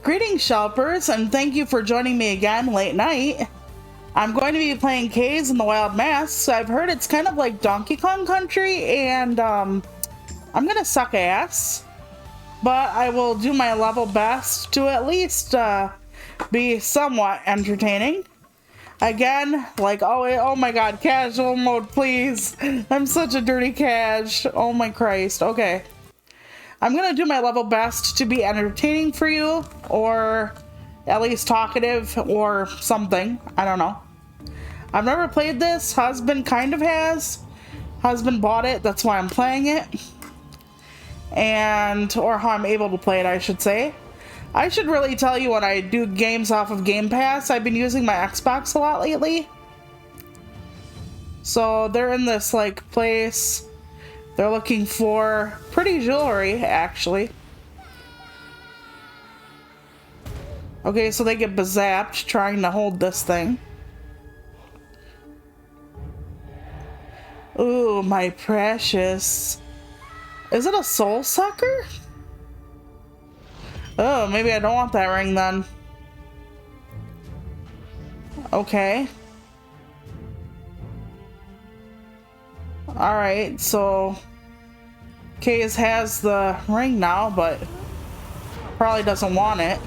Greetings, Shelpers, and thank you for joining me again late night. I'm going to be playing Kaze in the Wild Masks. I've heard it's kind of like Donkey Kong Country, and I'm gonna suck ass. But I will do my level best to at least be somewhat entertaining. Again, like always, oh my god, casual mode, please. I'm such a dirty cash. Oh my Christ. Okay. I'm gonna do my level best to be entertaining for you, or at least talkative, or something. I don't know. I've never played this. Husband kind of has. Husband bought it, that's why I'm playing it. And, or how I'm able to play it, I should say. I should really tell you when I do games off of Game Pass, I've been using my Xbox a lot lately. So they're in this like place. They're looking for pretty jewelry, actually. Okay, so they get bezapped trying to hold this thing. Ooh, my precious. Is it a soul sucker? Oh, maybe I don't want that ring then. Okay. Alright, so Kaze has the ring now, but probably doesn't want it.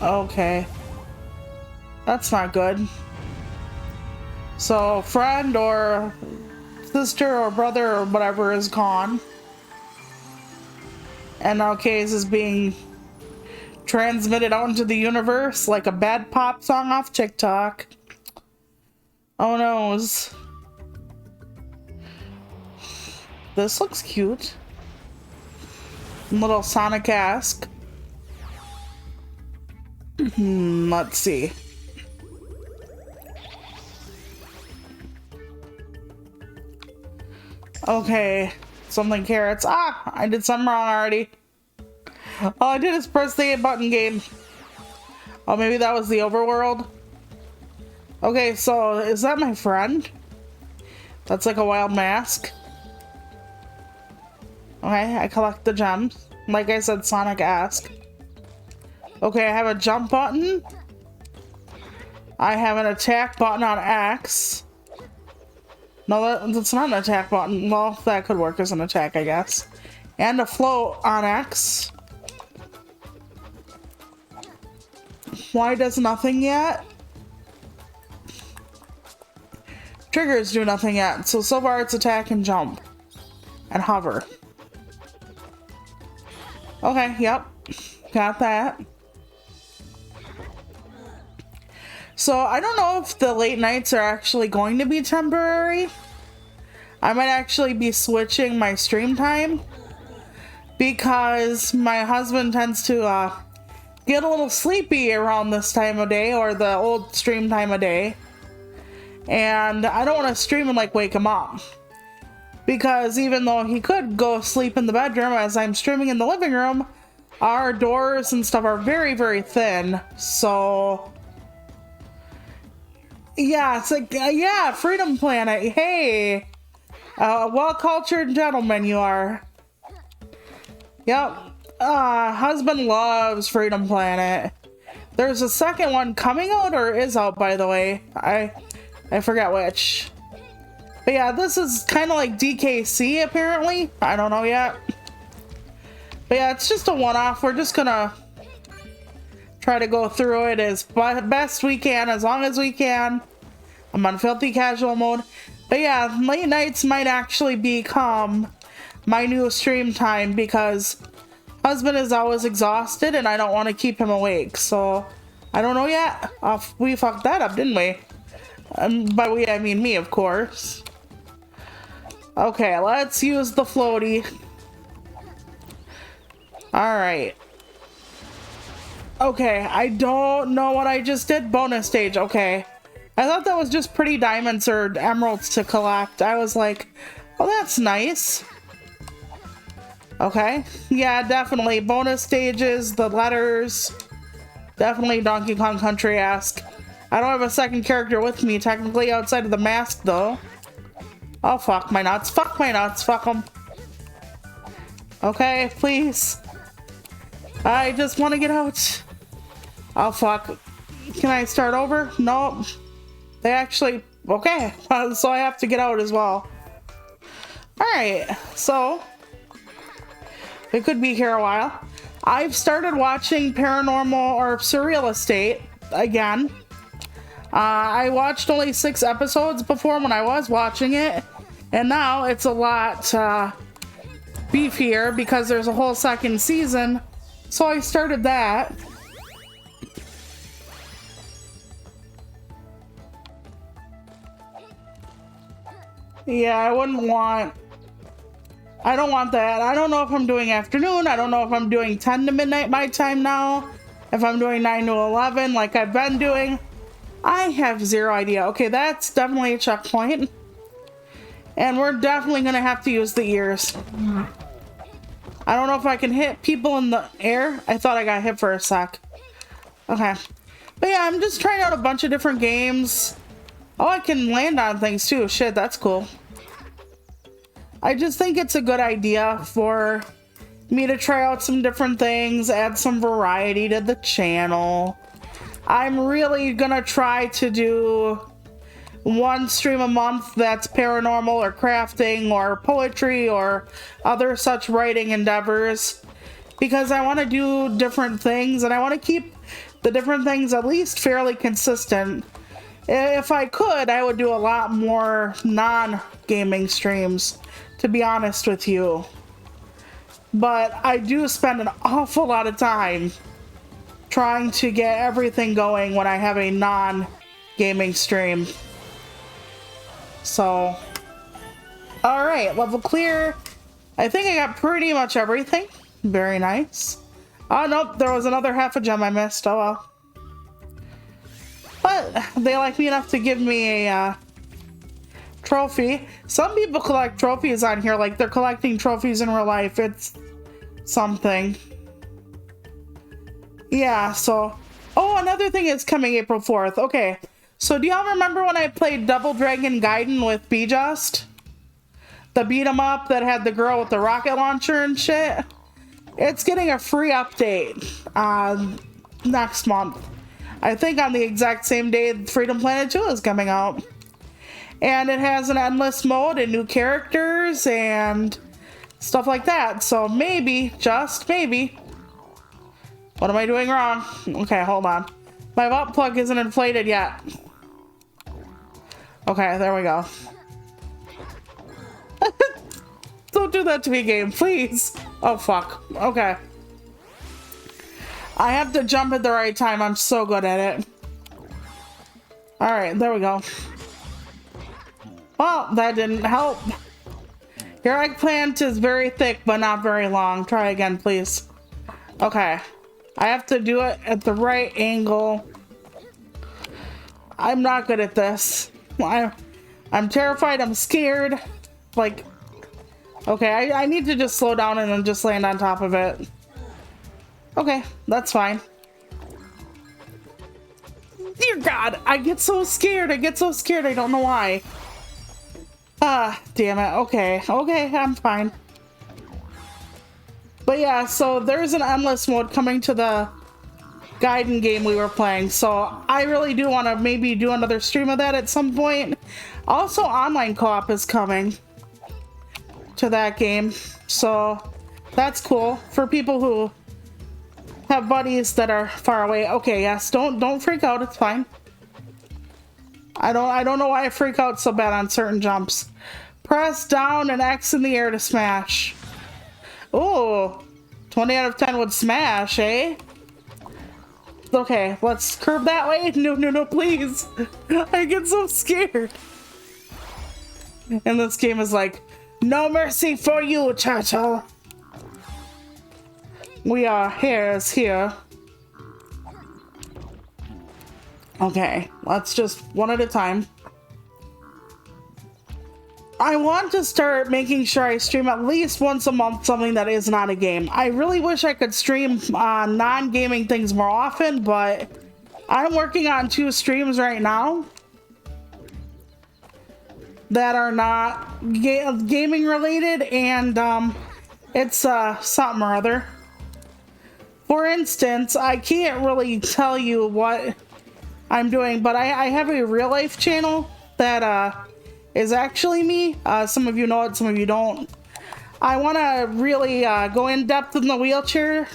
Okay. That's not good. So, friend or sister or brother or whatever is gone. And now Kaze is being transmitted out into the universe like a bad pop song off TikTok. Oh noes. This looks cute. Little Sonic-esque. Let's see. Okay. Something carrots. Ah! I did something wrong already. All I did is press the A button game. Oh, maybe that was the overworld? Okay, so is that my friend? That's like a wild mask. Okay, I collect the gems. Like I said, Sonic-esque. Okay, I have a jump button. I have an attack button on X. No, that's not an attack button. Well, that could work as an attack, I guess. And a float on X. Y does nothing yet. Triggers do nothing yet. So far it's attack and jump. And hover. Okay, yep. Got that. So I don't know if the late nights are actually going to be temporary. I might actually be switching my stream time. Because my husband tends to get a little sleepy around this time of day, or the old stream time of day. And I don't want to stream and like wake him up. Because even though he could go sleep in the bedroom as I'm streaming in the living room, our doors and stuff are very, very thin. So yeah, it's like, yeah, Freedom Planet. Hey, well-cultured gentleman you are. Yep. Husband loves Freedom Planet. There's a second one coming out, or is out, by the way. I forget which. But yeah, this is kind of like DKC, apparently. I don't know yet. But yeah, it's just a one-off. We're just gonna try to go through it as best we can, as long as we can. I'm on filthy casual mode. But yeah, late nights might actually become my new stream time, because husband is always exhausted and I don't want to keep him awake. So I don't know yet. We fucked that up, didn't we? By we, I mean me, of course. Okay, let's use the floaty. Alright. Okay, I don't know what I just did. Bonus stage, okay. I thought that was just pretty diamonds or emeralds to collect. I was like, oh, that's nice. Okay, yeah, definitely. Bonus stages, the letters. Definitely Donkey Kong Country-esque. I don't have a second character with me, technically, outside of the mask, though. Oh, fuck my nuts. Fuck my nuts. Fuck them. Okay, please. I just want to get out. Oh, fuck. Can I start over? Nope. They actually... Okay. So I have to get out as well. Alright. So... we could be here a while. I've started watching Paranormal or Surreal Estate again. I watched only 6 episodes before when I was watching it. And now it's a lot beefier because there's a whole second season. So I started that. Yeah, I don't want that. I don't know if I'm doing afternoon. I don't know if I'm doing 10 to midnight my time now. If I'm doing 9 to 11 like I've been doing. I have zero idea. Okay, that's definitely a checkpoint. And we're definitely going to have to use the ears. I don't know if I can hit people in the air. I thought I got hit for a sec. Okay. But yeah, I'm just trying out a bunch of different games. Oh, I can land on things too. Shit, that's cool. I just think it's a good idea for me to try out some different things, add some variety to the channel. I'm really gonna try to do 1 stream a month that's paranormal or crafting or poetry or other such writing endeavors, because I want to do different things and I want to keep the different things at least fairly consistent. If I could, I would do a lot more non-gaming streams, to be honest with you. But I do spend an awful lot of time trying to get everything going when I have a non-gaming stream. So, alright, level clear. I think I got pretty much everything. Very nice. Oh, nope, there was another half a gem I missed. Oh well. But they like me enough to give me a trophy. Some people collect trophies on here, like they're collecting trophies in real life. It's something. Yeah, so... oh, another thing is coming April 4th. Okay, so do y'all remember when I played Double Dragon Gaiden with B-Just? The beat 'em up that had the girl with the rocket launcher and shit? It's getting a free update next month. I think on the exact same day Freedom Planet 2 is coming out. And it has an endless mode and new characters and stuff like that. So maybe, just maybe. What am I doing wrong? Okay, hold on. My butt plug isn't inflated yet. Okay, there we go. Don't do that to me, game, please. Oh, fuck. Okay. I have to jump at the right time. I'm so good at it. Alright, there we go. Well, that didn't help. Your eggplant is very thick, but not very long. Try again, please. Okay. I have to do it at the right angle. I'm not good at this. I'm terrified. I'm scared. Like, okay, I need to just slow down and then just land on top of it. Okay, that's fine. Dear God, I get so scared. I get so scared. I don't know why. Ah, damn it. Okay, okay, I'm fine. But yeah, so there's an endless mode coming to the Gaiden game we were playing. So I really do want to maybe do another stream of that at some point. Also, online co-op is coming to that game. So that's cool for people who have buddies that are far away. Okay, yes, don't freak out. It's fine. I don't know why I freak out so bad on certain jumps. Press down and X in the air to smash. Oh, 20 out of 10 would smash, eh? Okay, let's curve that way. No, no, no, please. I get so scared. And this game is like, no mercy for you, turtle. We are hares here. Okay, let's just one at a time. I want to start making sure I stream at least once a month something that is not a game. I really wish I could stream non-gaming things more often, but I'm working on 2 streams right now that are not gaming related, and It's something or other. For instance, I can't really tell you what I'm doing, but I have a real life channel that is actually me. Some of you know it, some of you don't. I want to really go in depth in the wheelchair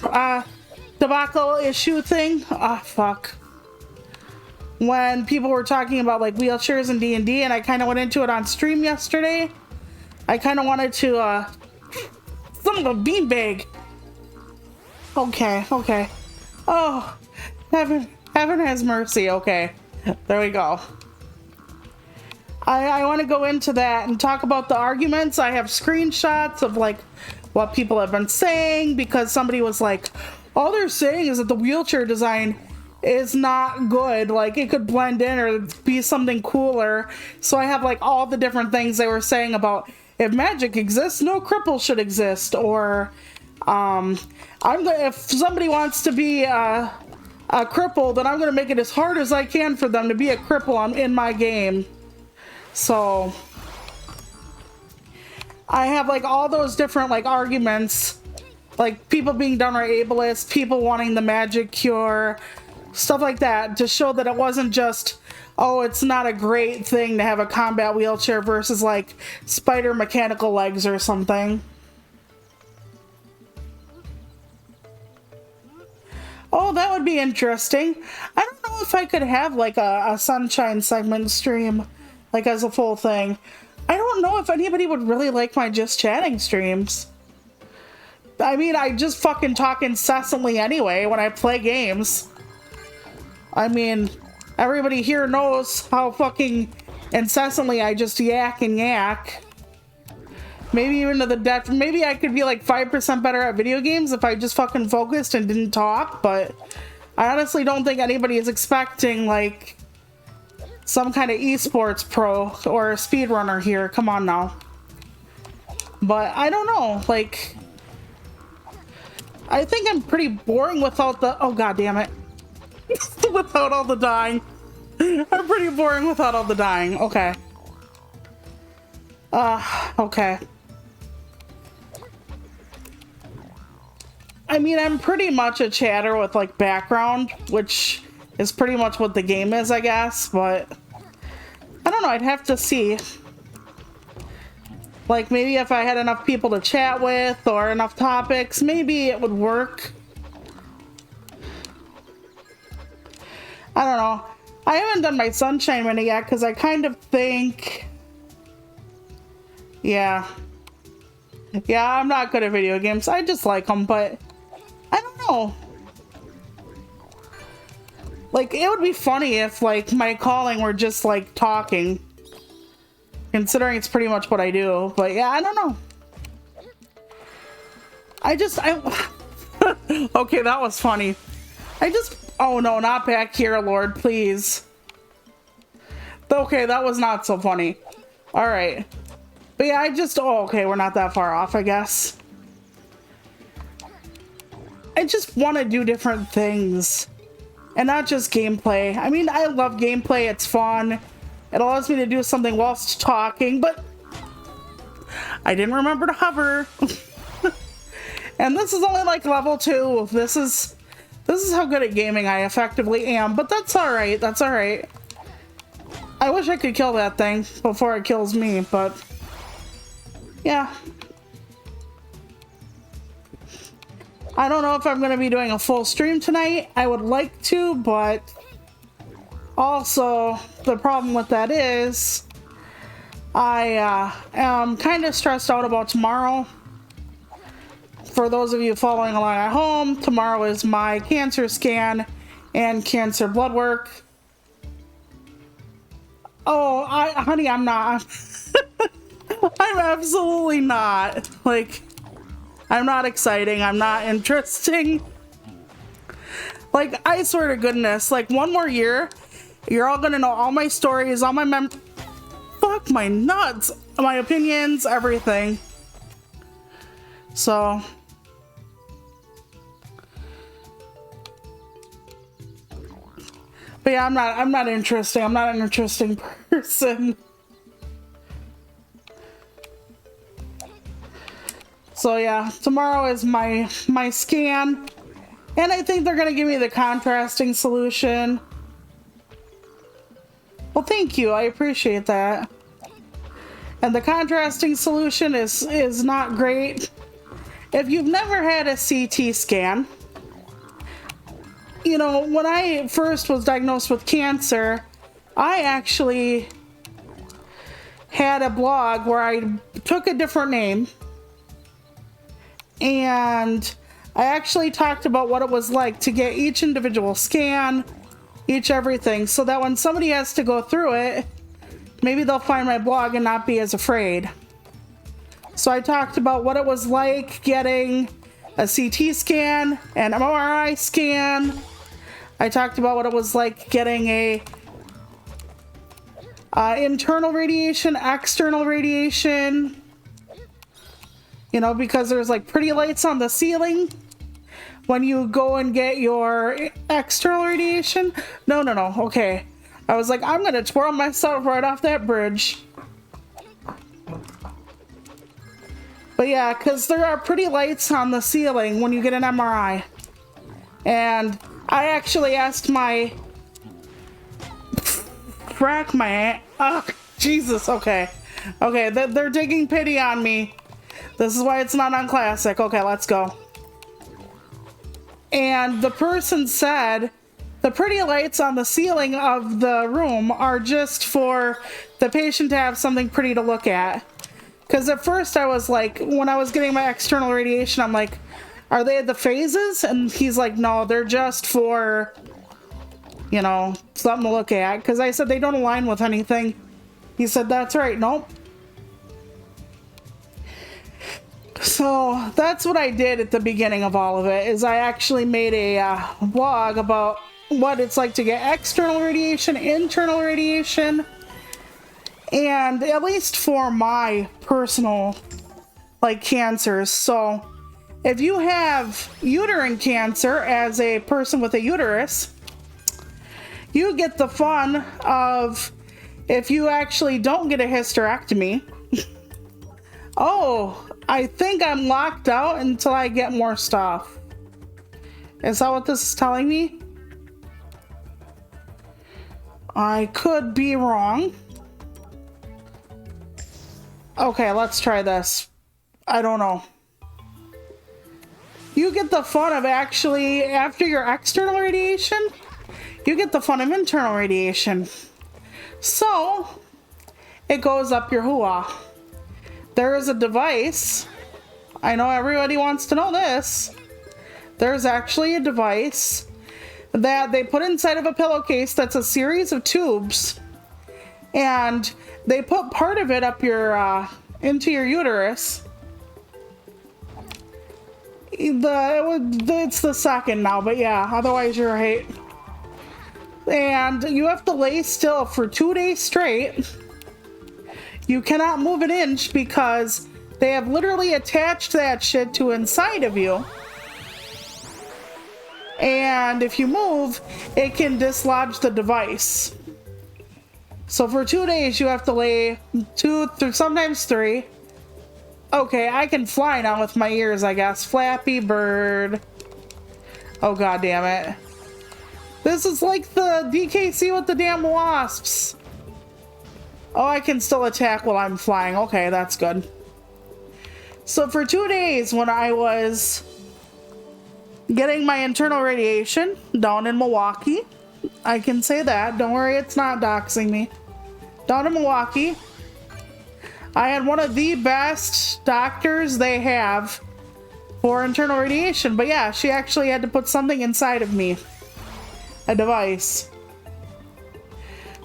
debacle issue thing. Ah, fuck. When people were talking about like wheelchairs and D&D, and I kind of went into it on stream yesterday. I kind of wanted to son of a beanbag. Okay, okay. Oh, heaven has mercy. Okay, there we go. I want to go into that and talk about the arguments. I have screenshots of like what people have been saying, because somebody was like, all they're saying is that the wheelchair design is not good. Like it could blend in or be something cooler. So I have like all the different things they were saying about if magic exists, no cripple should exist. Or if somebody wants to be a cripple, then I'm gonna make it as hard as I can for them to be a cripple in my game. So I have like all those different like arguments, like people being downright ableist, people wanting the magic cure, stuff like that, to show that it wasn't just, oh, it's not a great thing to have a combat wheelchair versus like spider mechanical legs or something. Oh, that would be interesting. I don't know if I could have like a sunshine segment stream, like as a full thing. I don't know if anybody would really like my just chatting streams. I mean, I just fucking talk incessantly anyway when I play games. I mean, everybody here knows how fucking incessantly I just yak and yak. Maybe even to the death. Maybe I could be like 5% better at video games if I just fucking focused and didn't talk, but I honestly don't think anybody is expecting like some kind of esports pro or speedrunner here. Come on now. But I don't know, like, I think I'm pretty boring without the, oh god damn it. Without all the dying. I'm pretty boring without all the dying. Okay. Okay. I mean, I'm pretty much a chatter with like background, which is pretty much what the game is, I guess, but I don't know, I'd have to see. Like maybe if I had enough people to chat with or enough topics, maybe it would work. I don't know. I haven't done my sunshine mini yet because I kind of think, yeah, I'm not good at video games. I just like them, but I don't know. Like, it would be funny if, like, my calling were just, like, talking. Considering it's pretty much what I do. But, yeah, I don't know. Okay, that was funny. Oh, no, not back here, Lord, please. Okay, that was not so funny. Alright. But, yeah, oh, okay, we're not that far off, I guess. I just want to do different things. And not just gameplay. I mean, I love gameplay. It's fun. It allows me to do something whilst talking, but I didn't remember to hover. And this is only like level 2. This is how good at gaming I effectively am, but that's all right. That's all right. I wish I could kill that thing before it kills me, but yeah. I don't know if I'm going to be doing a full stream tonight. I would like to, but also the problem with that is I am kind of stressed out about tomorrow. For those of you following along at home, tomorrow is my cancer scan and cancer blood work. Oh, honey, I'm not. I'm absolutely not. Like, I'm not exciting. I'm not interesting. Like, I swear to goodness, like, one more year, you're all gonna know all my stories, all my fuck my nuts, my opinions, everything. So, but yeah, I'm not interesting. I'm not an interesting person. So yeah, tomorrow is my scan, and I think they're gonna give me the contrasting solution. Well, thank you, I appreciate that. And the contrasting solution is not great. If you've never had a CT scan, you know, when I first was diagnosed with cancer, I actually had a blog where I took a different name and I actually talked about what it was like to get each individual scan, each everything, so that when somebody has to go through it, maybe they'll find my blog and not be as afraid. So I talked about what it was like getting a CT scan, an MRI scan. I talked about what it was like getting a internal radiation, external radiation. You know, because there's like pretty lights on the ceiling when you go and get your external radiation. No, okay. I was like, I'm gonna twirl myself right off that bridge. But yeah, because there are pretty lights on the ceiling when you get an MRI. And I actually asked my... Oh, Jesus, okay. Okay, they're digging pity on me. This is why it's not on Classic. Okay, let's go. And the person said, the pretty lights on the ceiling of the room are just for the patient to have something pretty to look at. Because at first I was like, when I was getting my external radiation, I'm like, are they the phases? And he's like, no, they're just for, you know, something to look at. Because I said they don't align with anything. He said, that's right, nope. So that's what I did at the beginning of all of it, is I actually made a blog about what it's like to get external radiation, internal radiation, and at least for my personal, like, cancers. So if you have uterine cancer as a person with a uterus, you get the fun of, if you actually don't get a hysterectomy, oh, I think I'm locked out until I get more stuff. Is that what this is telling me? I could be wrong. Okay, let's try this. I don't know. You get the fun of actually, after your external radiation, you get the fun of internal radiation. So, it goes up your hoo-ah. There is a device. I know everybody wants to know this. There's actually a device that they put inside of a pillowcase that's a series of tubes. And they put part of it up your, into your uterus. It's the second now, but yeah, otherwise you're right. And you have to lay still for 2 days straight. You cannot move an inch because they have literally attached that shit to inside of you. And if you move, it can dislodge the device. So for 2 days, you have to lay 2 through sometimes 3. Okay, I can fly now with my ears, I guess. Flappy Bird. Oh, god damn it. This is like the DKC with the damn wasps. Oh, I can still attack while I'm flying. Okay, that's good. So for 2 days when I was getting my internal radiation down in Milwaukee, I can say that. Don't worry, it's not doxing me. Down in Milwaukee, I had one of the best doctors they have for internal radiation. But yeah, she actually had to put something inside of me. A device.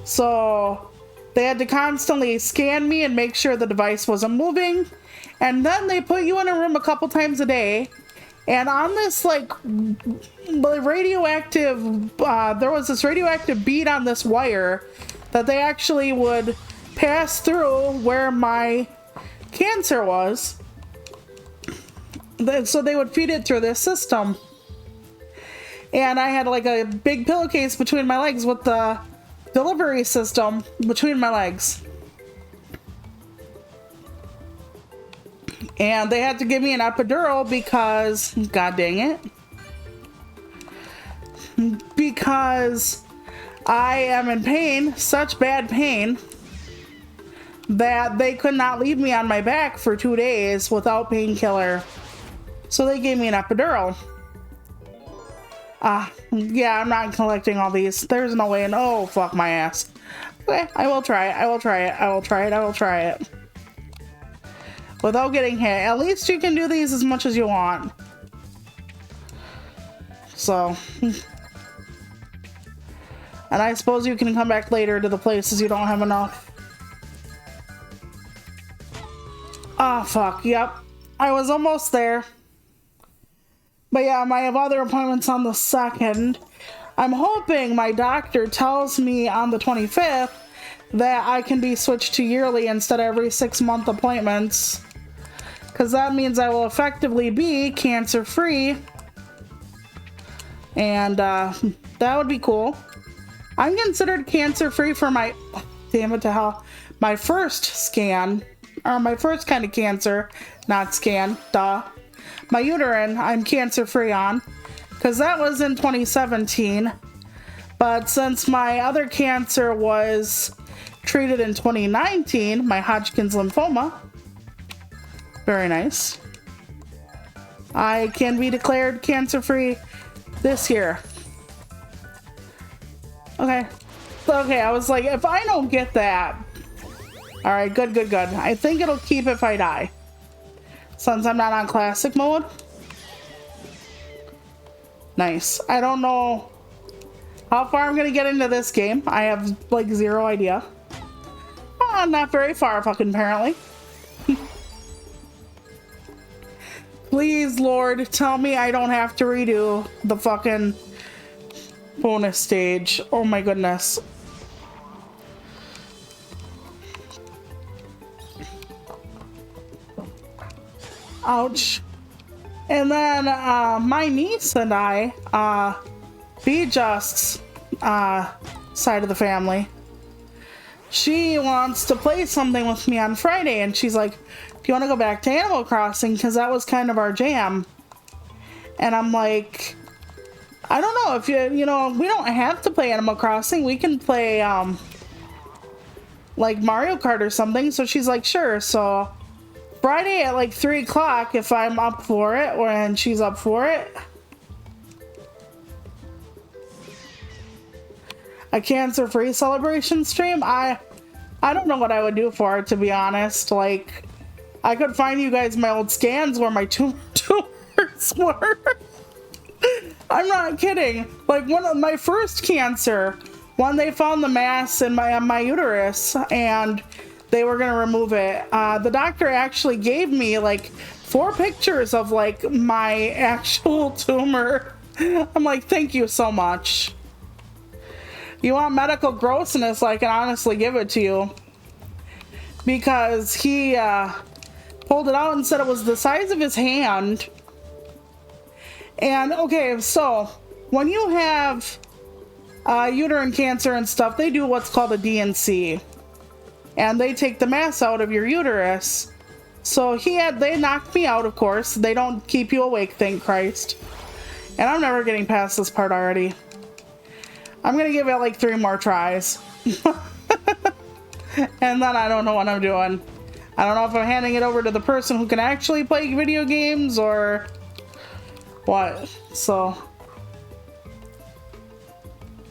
So they had to constantly scan me and make sure the device wasn't moving. And then they put you in a room a couple times a day. And on this, like, radioactive, there was this radioactive bead on this wire that they actually would pass through where my cancer was. So they would feed it through this system. And I had like a big pillowcase between my legs with the delivery system between my legs. And they had to give me an epidural because, god dang it, because I am in pain, such bad pain, that they could not leave me on my back for 2 days without painkiller. So they gave me an epidural. Yeah, I'm not collecting all these. There's no way. And oh, fuck my ass. Okay, I will try it. I will try it. I will try it. I will try it. Without getting hit. At least you can do these as much as you want. So. And I suppose you can come back later to the places you don't have enough. Ah, fuck. Yep. I was almost there. But yeah, I have other appointments on the 2nd. I'm hoping my doctor tells me on the 25th that I can be switched to yearly instead of every 6-month appointments. Because that means I will effectively be cancer-free. And that would be cool. I'm considered cancer-free for my... Damn it to hell. My first scan. Or my first kind of cancer. Not scan. Duh. My uterine, I'm cancer-free on, because that was in 2017. But since my other cancer was treated in 2019, my Hodgkin's lymphoma, very nice, I can be declared cancer-free this year. Okay. Okay, I was like, if I don't get that... Alright, good, good, good. I think it'll keep if I die. Since I'm not on classic mode. Nice. I don't know how far I'm gonna get into this game. I have like 0 idea. Not very far fucking apparently. Please, Lord, tell me I don't have to redo the fucking bonus stage. Oh my goodness. Ouch. And then my niece and I, Be-Just's side of the family, she wants to play something with me on Friday, and she's like, do you want to go back to Animal Crossing? Because that was kind of our jam. And I'm like, I don't know, if you know, we don't have to play Animal Crossing. We can play like Mario Kart or something. So she's like, sure. So Friday at like 3 o'clock, if I'm up for it, and she's up for it. A cancer-free celebration stream? I don't know what I would do for it, to be honest. Like, I could find you guys my old scans where my tumors were. I'm not kidding. Like, one of my first cancer, when they found the mass in my uterus, and they were gonna remove it. The doctor actually gave me like 4 pictures of like my actual tumor. I'm like, thank you so much. You want medical grossness, I can honestly give it to you. Because he pulled it out and said it was the size of his hand. And okay, so when you have uterine cancer and stuff, they do what's called a DNC. And they take the mass out of your uterus. So they knocked me out, of course. They don't keep you awake, thank Christ. And I'm never getting past this part already. I'm gonna give it like 3 more tries. And then I don't know what I'm doing. I don't know if I'm handing it over to the person who can actually play video games or what. So,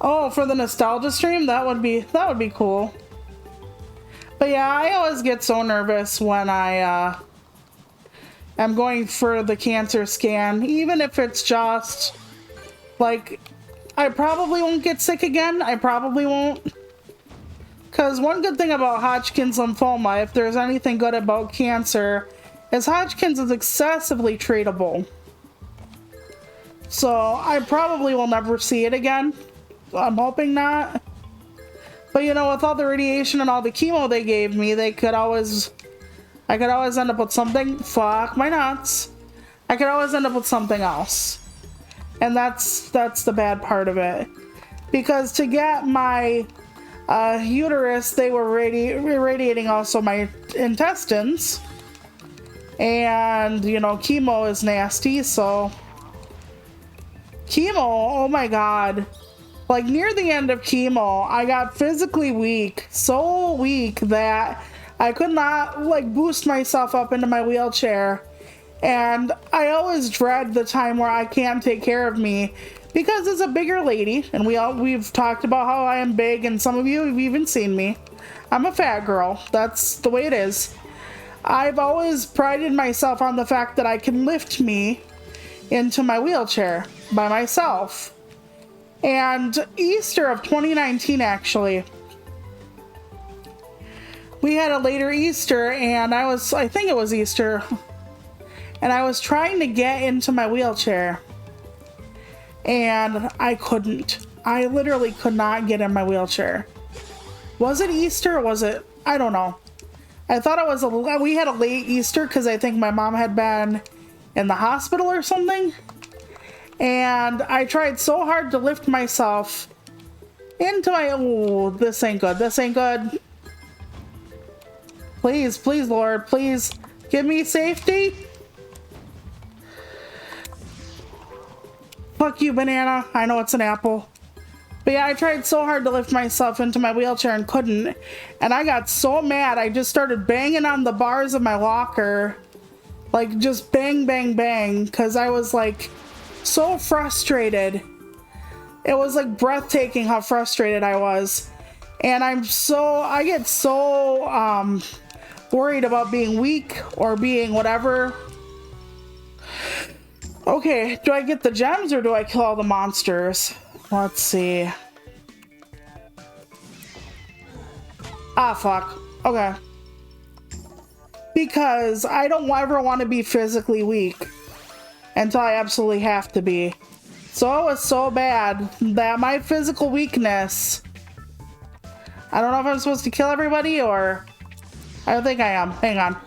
oh, for the nostalgia stream, that would be cool. But yeah, I always get so nervous when I am going for the cancer scan, even if it's just like, I probably won't get sick again. I probably won't. Because one good thing about Hodgkin's lymphoma, if there's anything good about cancer, is Hodgkin's is excessively treatable. So I probably will never see it again. I'm hoping not. But you know, with all the radiation and all the chemo they gave me, I could always end up with something. Fuck my nuts. I could always end up with something else. And that's the bad part of it. Because to get my uterus, they were irradiating also my intestines. And, you know, chemo is nasty, so... Chemo, oh my god. Like, near the end of chemo, I got physically weak. So weak that I could not, like, boost myself up into my wheelchair. And I always dread the time where I can't take care of me. Because as a bigger lady, and we've talked about how I am big, and some of you have even seen me. I'm a fat girl. That's the way it is. I've always prided myself on the fact that I can lift me into my wheelchair by myself. And Easter of 2019, actually, we had a later Easter, and I think it was Easter, and I was trying to get into my wheelchair, and I couldn't. I literally could not get in my wheelchair. Was it Easter or was it? I don't know. I thought it was we had a late Easter because I think my mom had been in the hospital or something. And I tried so hard to lift myself into my, oh, this ain't good. This ain't good. Please, please, Lord, please give me safety. Fuck you, banana. I know it's an apple. But yeah, I tried so hard to lift myself into my wheelchair and couldn't. And I got so mad, I just started banging on the bars of my locker. Like, just bang, bang, bang. Because I was, like, so frustrated. It was, like, breathtaking how frustrated I was. And I get so, worried about being weak or being whatever. Okay, do I get the gems or do I kill all the monsters? Let's see. Ah, fuck. Okay. Because I don't ever want to be physically weak until I absolutely have to be. So it was so bad that my physical weakness... I don't know if I'm supposed to kill everybody or... I don't think I am. Hang on.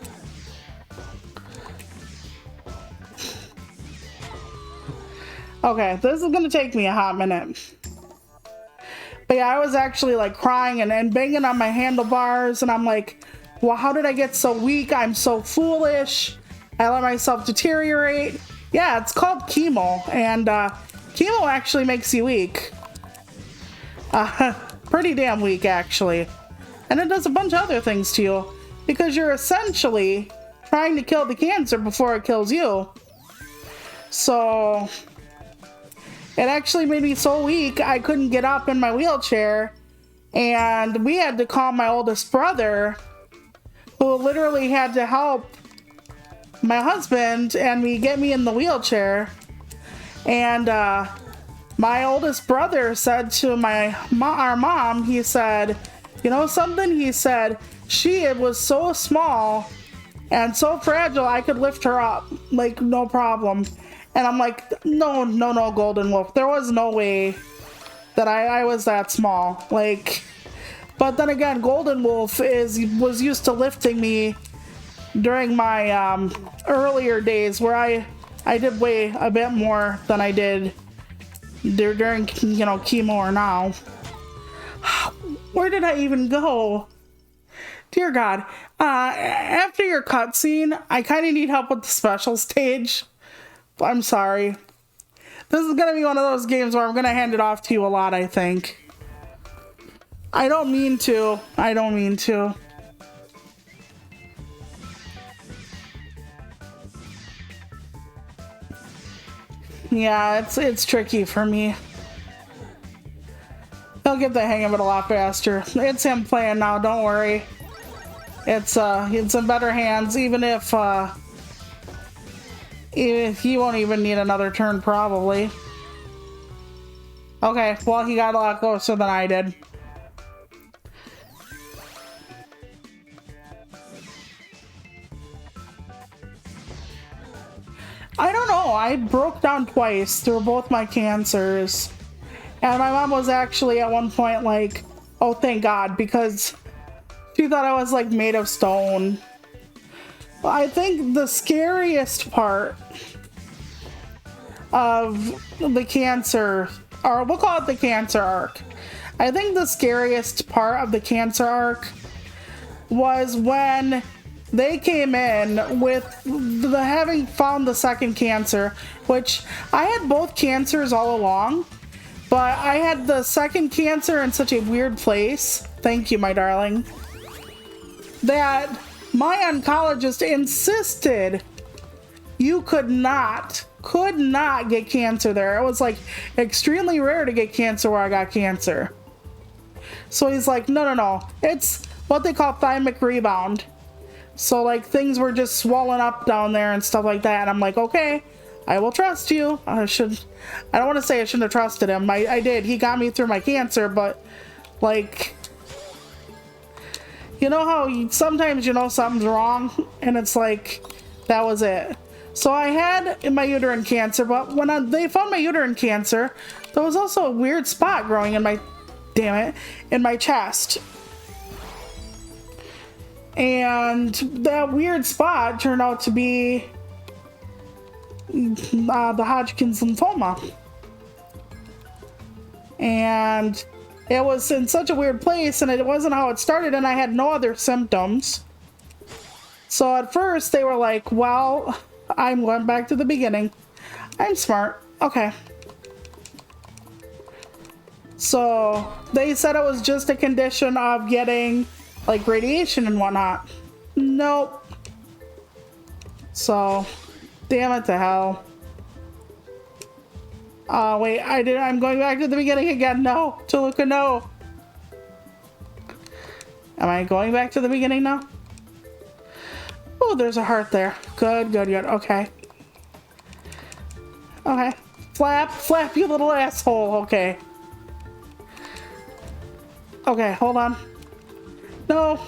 Okay, this is gonna take me a hot minute. But yeah, I was actually like crying and banging on my handlebars, and I'm like, well, how did I get so weak? I'm so foolish. I let myself deteriorate. Yeah, it's called chemo, and chemo actually makes you weak. Pretty damn weak, actually. And it does a bunch of other things to you, because you're essentially trying to kill the cancer before it kills you. So... it actually made me so weak I couldn't get up in my wheelchair, and we had to call my oldest brother, who literally had to help my husband and me get me in the wheelchair. And my oldest brother said to our mom, he said, you know something? He said, she was so small and so fragile I could lift her up, like no problem. And I'm like, no, Golden Wolf. There was no way that I was that small. Like, but then again, Golden Wolf was used to lifting me during my earlier days where I did weigh a bit more than I did during, you know, chemo or now. Where did I even go? Dear God. After your cutscene, I kind of need help with the special stage. I'm sorry. This is gonna be one of those games where I'm gonna hand it off to you a lot, I think. I don't mean to. I don't mean to. Yeah, it's tricky for me. He'll get the hang of it a lot faster. It's him playing now, don't worry. It's in better hands, even if he won't even need another turn, probably. Okay, well, he got a lot closer than I did. I don't know, I broke down twice through both my cancers. And my mom was actually at one point like, oh, thank God, because she thought I was like made of stone. I think the scariest part of the cancer, or we'll call it the cancer arc. I think the scariest part of the cancer arc was when they came in with the having found the second cancer, which I had both cancers all along, but I had the second cancer in such a weird place. Thank you, my darling. That my oncologist insisted you could not get cancer there. It was like extremely rare to get cancer where I got cancer. So he's like, no. It's what they call thymic rebound. So like things were just swollen up down there and stuff like that. And I'm like, okay, I will trust you. I don't want to say I shouldn't have trusted him. I did. He got me through my cancer, but like, you know how sometimes you know something's wrong and it's like, that was it. So I had my uterine cancer, but when they found my uterine cancer, there was also a weird spot growing in my, in my chest. And that weird spot turned out to be the Hodgkin's lymphoma. And it was in such a weird place, and it wasn't how it started, and I had no other symptoms. So at first they were like, well, I'm going back to the beginning. I'm smart. Okay. So they said it was just a condition of getting like radiation and whatnot. Nope. So, damn it to hell. Wait, I'm going back to the beginning again. No, Toluca, no. Am I going back to the beginning now? Oh, there's a heart there. Good. Okay. Okay. Flap, you little asshole. Okay. Okay, hold on. No.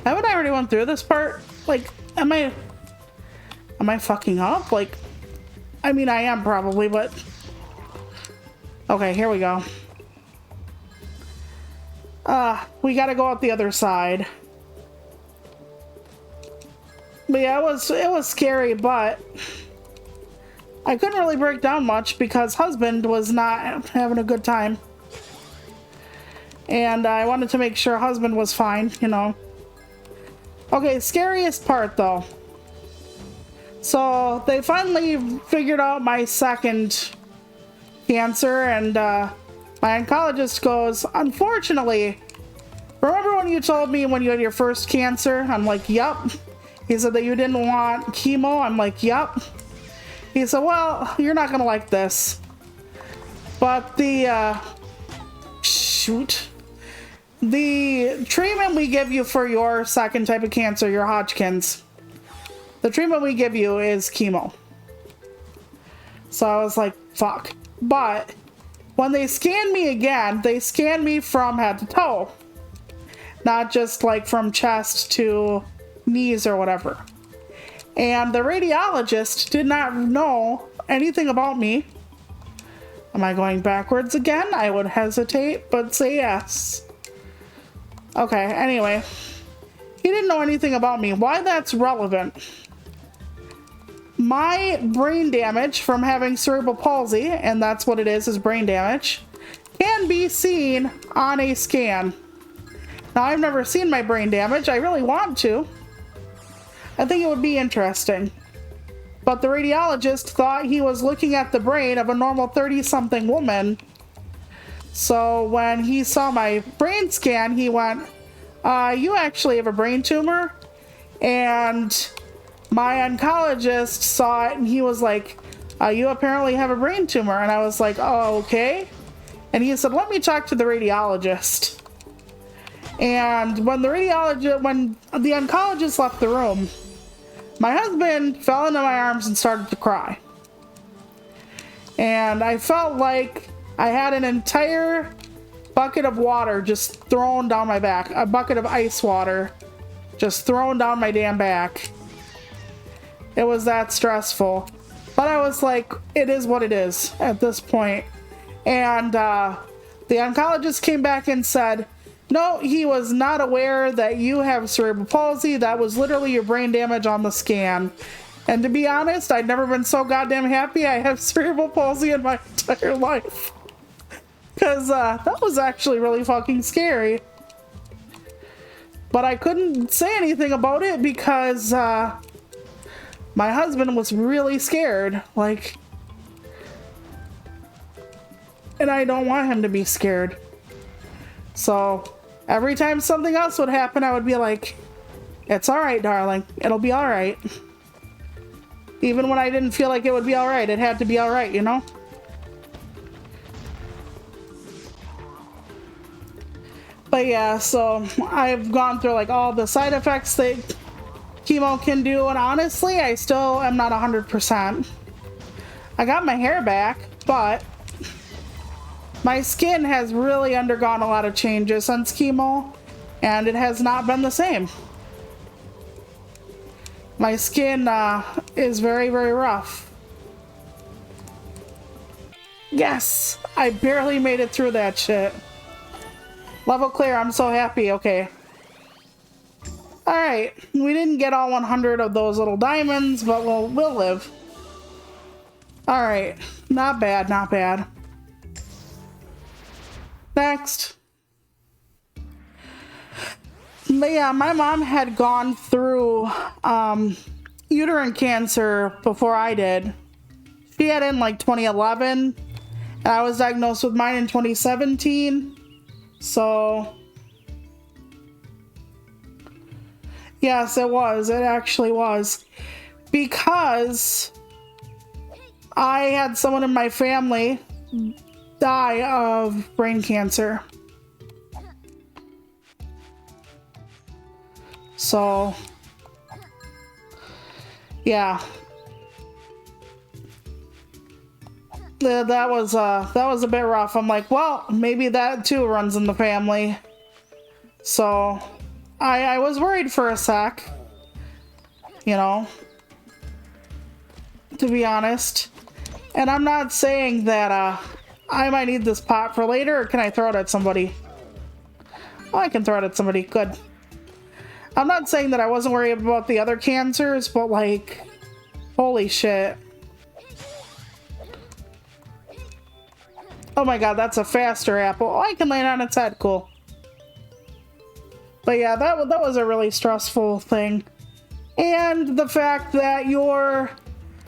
Haven't I already went through this part? Like, am I fucking up? Like, I mean, I am probably, but... Okay, here we go. We gotta go out the other side. But yeah, it was scary, but... I couldn't really break down much because husband was not having a good time. And I wanted to make sure husband was fine, you know. Okay, scariest part though. So they finally figured out my second cancer, and my oncologist goes, unfortunately, remember when you told me when you had your first cancer? I'm like, yup. He said that you didn't want chemo. I'm like, yup. He said, well, you're not gonna like this, but the the treatment we give you for your second type of cancer, your Hodgkin's, the treatment we give you is chemo. So I was like, fuck. But when they scanned me again, they scanned me from head to toe, not just like from chest to knees or whatever. And the radiologist did not know anything about me. Am I going backwards again? I would hesitate, but say yes. Okay, anyway. He didn't know anything about me. Why that's relevant? My brain damage from having cerebral palsy, and that's what it is brain damage, can be seen on a scan. Now, I've never seen my brain damage. I really want to. I think it would be interesting. But the radiologist thought he was looking at the brain of a normal 30-something woman. So when he saw my brain scan, he went, you actually have a brain tumor? And my oncologist saw it and he was like, you apparently have a brain tumor. And I was like, oh, okay. And he said, let me talk to the radiologist. And when the oncologist left the room, my husband fell into my arms and started to cry. And I felt like I had an entire bucket of water just thrown down my back. A bucket of ice water just thrown down my damn back. It was that stressful. But I was like, it is what it is at this point. And the oncologist came back and said, no, he was not aware that you have cerebral palsy. That was literally your brain damage on the scan. And to be honest, I'd never been so goddamn happy I have cerebral palsy in my entire life. Because that was actually really fucking scary. But I couldn't say anything about it because my husband was really scared. Like, and I don't want him to be scared. So every time something else would happen, I would be like, it's all right, darling. It'll be all right. Even when I didn't feel like it would be all right, it had to be all right, you know? But yeah, so I've gone through like all the side effects that chemo can do, and honestly, I still am not 100%. I got my hair back, but my skin has really undergone a lot of changes since chemo, and it has not been the same. My skin is very, very rough. Yes, I barely made it through that shit. Level clear, I'm so happy, okay. Alright, we didn't get all 100 of those little diamonds, but we'll live. Alright, not bad, not bad. Next. But yeah, my mom had gone through uterine cancer before I did. She had it in like 2011, and I was diagnosed with mine in 2017. So, yes, it was. It actually was. Because I had someone in my family die of brain cancer. So, yeah. That was a bit rough. I'm like, well, maybe that too runs in the family. So, I was worried for a sec. You know, to be honest. And I'm not saying that I might need this pot for later, or can I throw it at somebody? Oh, I can throw it at somebody. Good. I'm not saying that I wasn't worried about the other cancers, but like, holy shit. Oh my god, that's a faster apple. Oh, I can land on its head. Cool. But yeah, that was a really stressful thing. And the fact that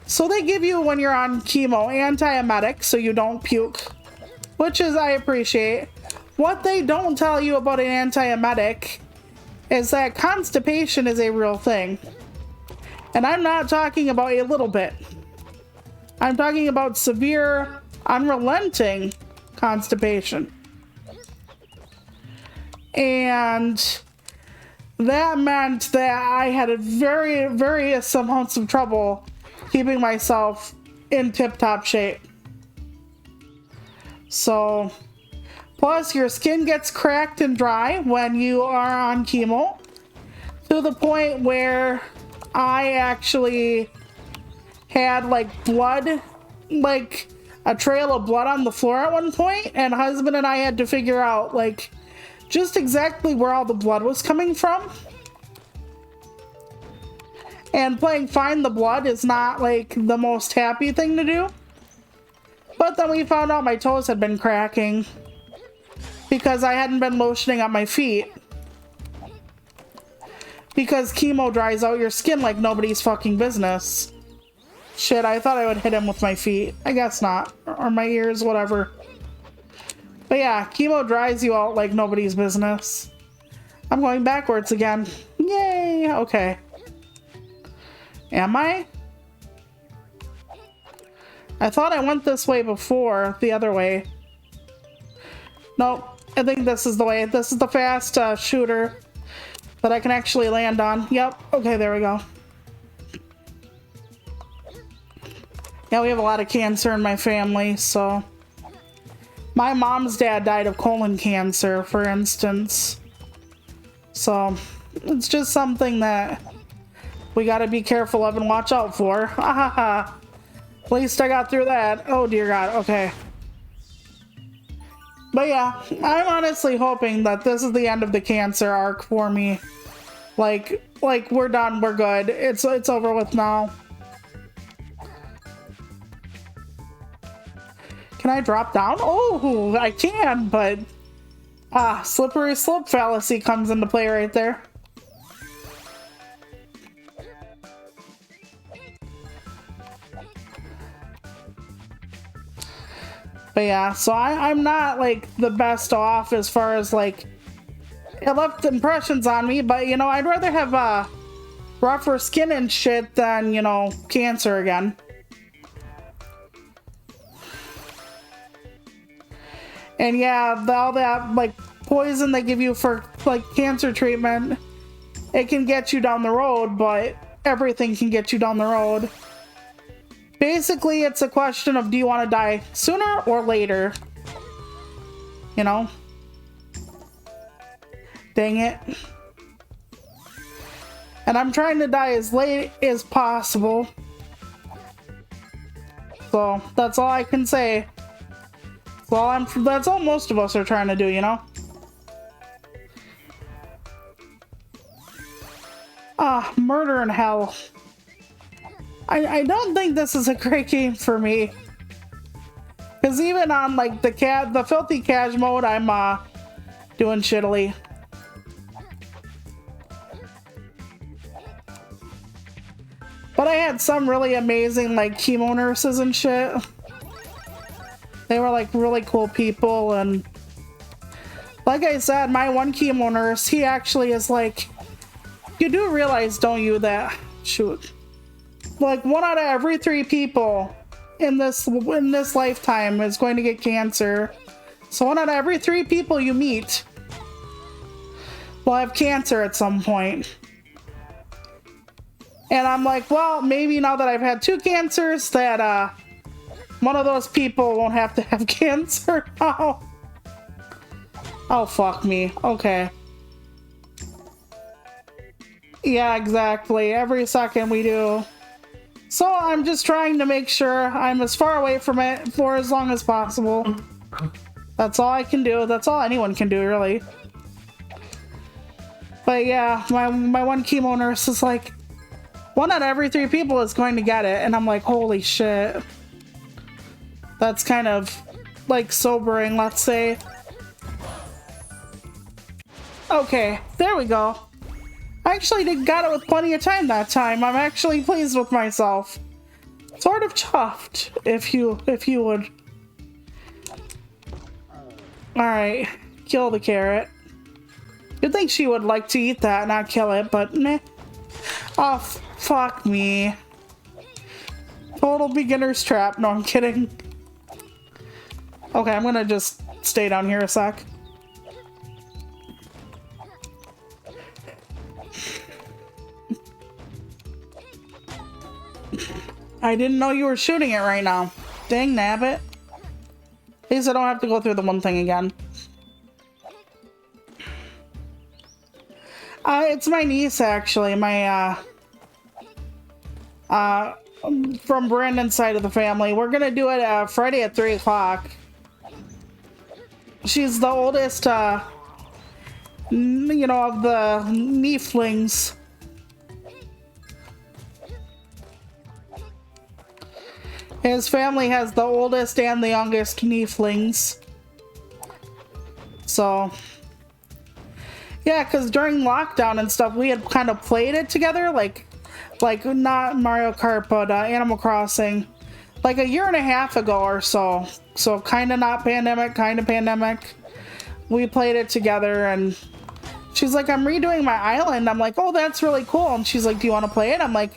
so they give you, when you're on chemo, antiemetic so you don't puke, which is, I appreciate. What they don't tell you about an antiemetic is that constipation is a real thing. And I'm not talking about a little bit. I'm talking about severe, unrelenting constipation. And that meant that I had a various amounts of trouble keeping myself in tip-top shape. So, plus your skin gets cracked and dry when you are on chemo, to the point where I actually had like blood, like a trail of blood on the floor at one point, and husband and I had to figure out like just exactly where all the blood was coming from. And playing Find the Blood is not like the most happy thing to do. But then we found out my toes had been cracking because I hadn't been lotioning up my feet. Because chemo dries out your skin like nobody's fucking business. Shit, I thought I would hit him with my feet. I guess not. Or my ears, whatever. But yeah, chemo dries you out like nobody's business. I'm going backwards again. Yay! Okay. Am I? I thought I went this way before, the other way. Nope, I think this is the way. This is the fast shooter that I can actually land on. Yep, okay, there we go. Yeah, we have a lot of cancer in my family, so. My mom's dad died of colon cancer, for instance. So, it's just something that we gotta be careful of and watch out for. At least I got through that. Oh dear god, okay. But yeah, I'm honestly hoping that this is the end of the cancer arc for me. Like we're done, we're good. It's over with now. Can I drop down? Oh, I can, but slippery slope fallacy comes into play right there. But yeah, so I'm not like the best off as far as like it left impressions on me, but you know, I'd rather have rougher skin and shit than, you know, cancer again. And yeah, all that like poison they give you for like cancer treatment, it can get you down the road, but everything can get you down the road. Basically, it's a question of do you want to die sooner or later? You know? Dang it. And I'm trying to die as late as possible. So, that's all I can say. That's all most of us are trying to do, you know? Murder in Hell. I don't think this is a great game for me. Because even on like the filthy cash mode, I'm doing shittily. But I had some really amazing like chemo nurses and shit. They were like really cool people, and like I said, my one chemo nurse, he actually is like, you do realize, don't you, that shoot, like 1 out of every 3 people in this lifetime is going to get cancer. So 1 out of every 3 people you meet will have cancer at some point. And I'm like, well, maybe now that I've had 2 cancers, that one of those people won't have to have cancer now. Oh, fuck me. Okay. Yeah, exactly. Every second we do. So I'm just trying to make sure I'm as far away from it for as long as possible. That's all I can do. That's all anyone can do, really. But yeah, my one chemo nurse is like, 1 out of every 3 people is going to get it. And I'm like, holy shit. That's kind of like sobering, let's say. Okay, there we go. I actually got it with plenty of time that time. I'm actually pleased with myself. Sort of chuffed, if you would. Alright, kill the carrot. You'd think she would like to eat that, not kill it, but meh. Oh, fuck me. Total beginner's trap. No, I'm kidding. Okay, I'm gonna just stay down here a sec. I didn't know you were shooting it right now. Dang nabbit. At least I don't have to go through the one thing again. It's my niece, actually. My, from Brandon's side of the family. We're gonna do it, Friday at 3 o'clock. She's the oldest, you know, of the nieflings. His family has the oldest and the youngest nieflings. So, yeah, because during lockdown and stuff, we had kind of played it together, like not Mario Kart, but Animal Crossing, like a year and a half ago or so. So kind of not pandemic, kind of pandemic. We played it together, and she's like, I'm redoing my island. I'm like, oh, that's really cool. And she's like, do you want to play it? I'm like,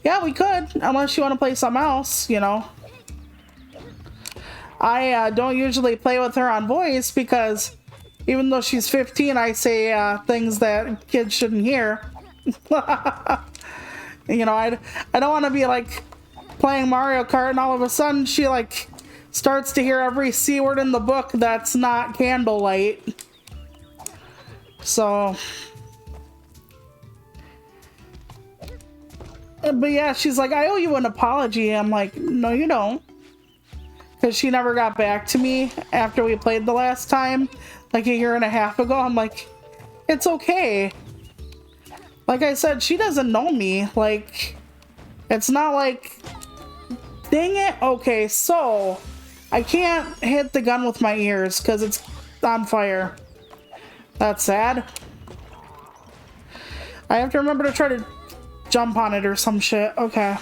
yeah, we could, unless you want to play something else, you know. I don't usually play with her on voice because even though she's 15, I say things that kids shouldn't hear. You know, I don't want to be like playing Mario Kart and all of a sudden she like starts to hear every C word in the book that's not candlelight. So, but yeah, she's like, I owe you an apology. I'm like, no, you don't. Because she never got back to me after we played the last time, like a year and a half ago. I'm like, it's okay. Like I said, she doesn't know me. Like, it's not like, dang it. Okay, so I can't hit the gun with my ears because it's on fire. That's sad. I have to remember to try to jump on it or some shit. Okay.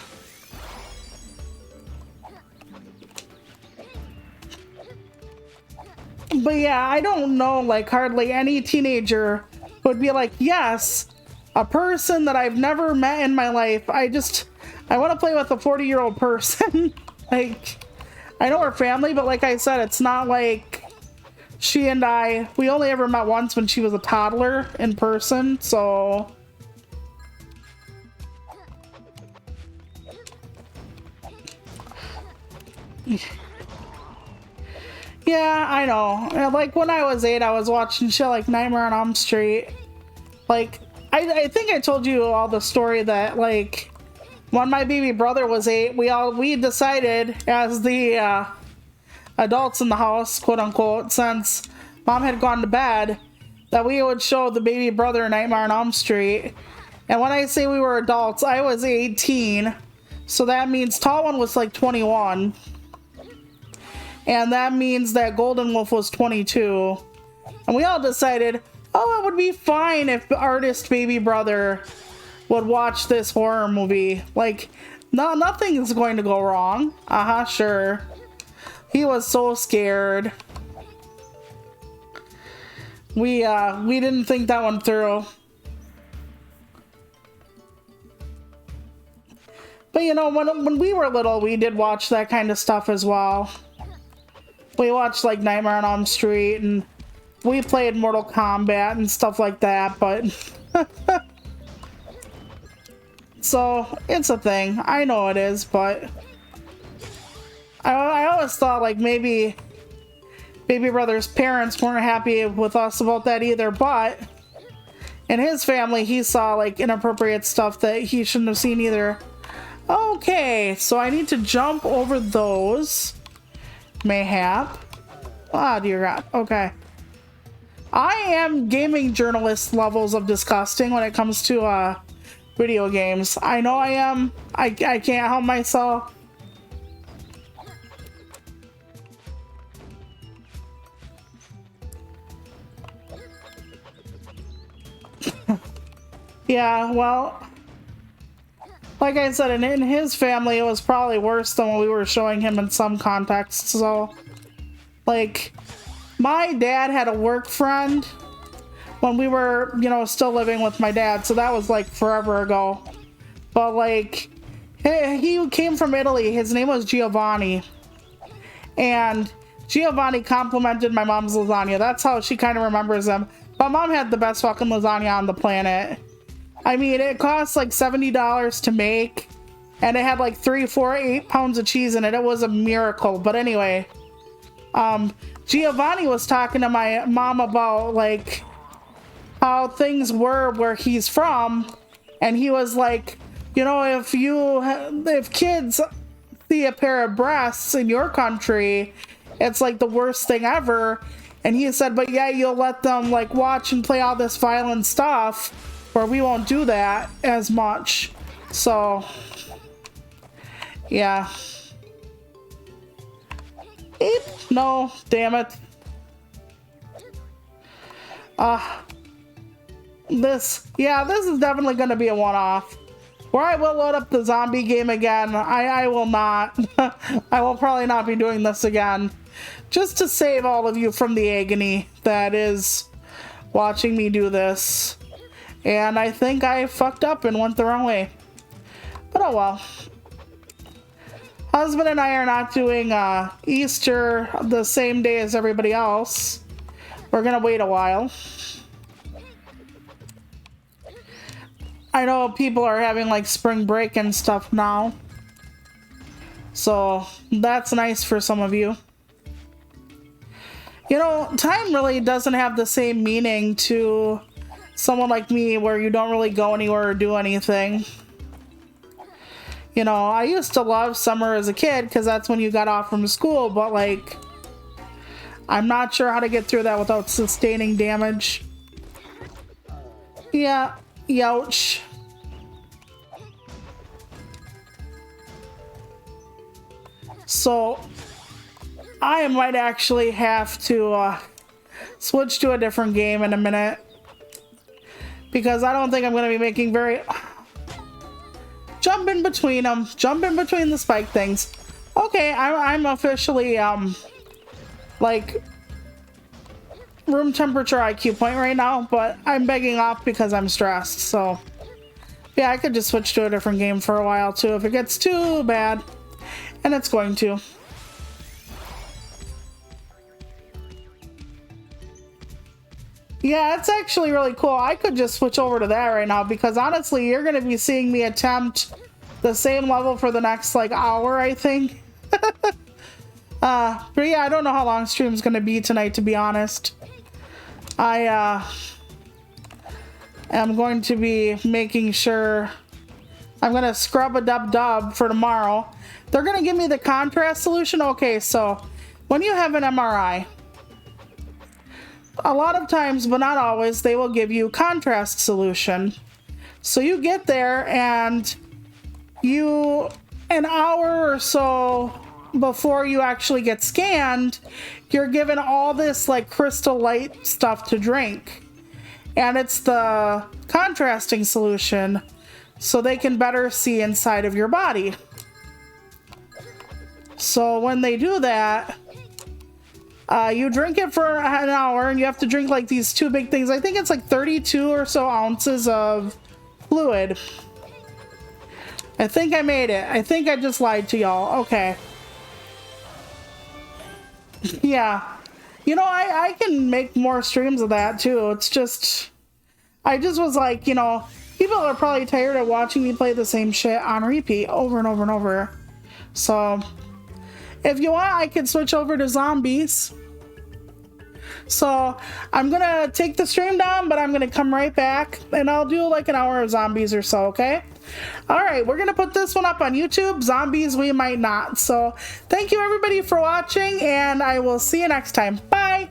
But yeah, I don't know like hardly any teenager who would be like, yes, a person that I've never met in my life. I want to play with a 40-year-old person. Like, I know we're family, but like I said, it's not like she and we only ever met once when she was a toddler in person, so. Yeah, I know. Like, when I was 8, I was watching shit like Nightmare on Elm Street. Like, I think I told you all the story that, like, when my baby brother was 8, we decided as the adults in the house, quote unquote, since mom had gone to bed, that we would show the baby brother Nightmare on Elm Street. And when I say we were adults, I was 18. So that means Tall One was like 21. And that means that Golden Wolf was 22. And we all decided, oh, it would be fine if artist baby brother would watch this horror movie. Like, no, nothing is going to go wrong. Sure. He was so scared. We didn't think that one through. But you know, when we were little, we did watch that kind of stuff as well. We watched like Nightmare on Elm Street, and we played Mortal Kombat and stuff like that, but so it's a thing. I know it is, but I always thought like maybe baby brother's parents weren't happy with us about that either, but in his family he saw like inappropriate stuff that he shouldn't have seen either. Okay, so I need to jump over those. Mayhap. Ah, dear God. Okay. I am gaming journalist levels of disgusting when it comes to video games. I know I am. I can't help myself. Yeah, well, like I said, in his family, it was probably worse than what we were showing him in some contexts. So, like, my dad had a work friend when we were, you know, still living with my dad. So that was like forever ago. But like, he came from Italy. His name was Giovanni. And Giovanni complimented my mom's lasagna. That's how she kind of remembers him. My mom had the best fucking lasagna on the planet. I mean, it cost like $70 to make, and it had like 3, 4, 8 pounds of cheese in it. It was a miracle. But anyway, Giovanni was talking to my mom about like how things were where he's from, and he was like, you know, if kids see a pair of breasts in your country, it's like the worst thing ever. And he said, but yeah, you'll let them like watch and play all this violent stuff, where we won't do that as much. So, yeah. Eep. No, damn it. This is definitely going to be a one-off. Where I will load up the zombie game again, I will not. I will probably not be doing this again. Just to save all of you from the agony that is watching me do this. And I think I fucked up and went the wrong way. But oh well. Husband and I are not doing Easter the same day as everybody else. We're gonna wait a while. I know people are having like spring break and stuff now. So that's nice for some of you. You know, time really doesn't have the same meaning to someone like me where you don't really go anywhere or do anything. You know, I used to love summer as a kid because that's when you got off from school, but like, I'm not sure how to get through that without sustaining damage. Yeah, youch. So, I might actually have to switch to a different game in a minute. Because I don't think I'm going to be making very... Jump in between them. Jump in between the spike things. Okay, I'm officially, like, room temperature IQ point right now, but I'm begging off because I'm stressed, so yeah, I could just switch to a different game for a while too if it gets too bad, and it's going to. Yeah, it's actually really cool. I could just switch over to that right now because honestly, you're going to be seeing me attempt the same level for the next like hour, I think. But yeah, I don't know how long stream's going to be tonight, to be honest. I am going to be making sure I'm going to scrub a dub for tomorrow. They're going to give me the contrast solution. Okay, so when you have an MRI, a lot of times, but not always, they will give you contrast solution. So you get there and you, an hour or so before you actually get scanned, you're given all this like crystal light stuff to drink. And it's the contrasting solution so they can better see inside of your body. So when they do that, you drink it for an hour and you have to drink like these two big things. I think it's like 32 or so ounces of fluid. I think I made it. I think I just lied to y'all. Okay. Yeah. You know, I can make more streams of that too. It's just, I just was like, you know, people are probably tired of watching me play the same shit on repeat over and over and over. So if you want, I can switch over to zombies. So I'm gonna take the stream down, but I'm gonna come right back and I'll do like an hour of zombies or so, okay? All right, we're gonna put this one up on YouTube. Zombies, we might not. So thank you everybody for watching and I will see you next time. Bye.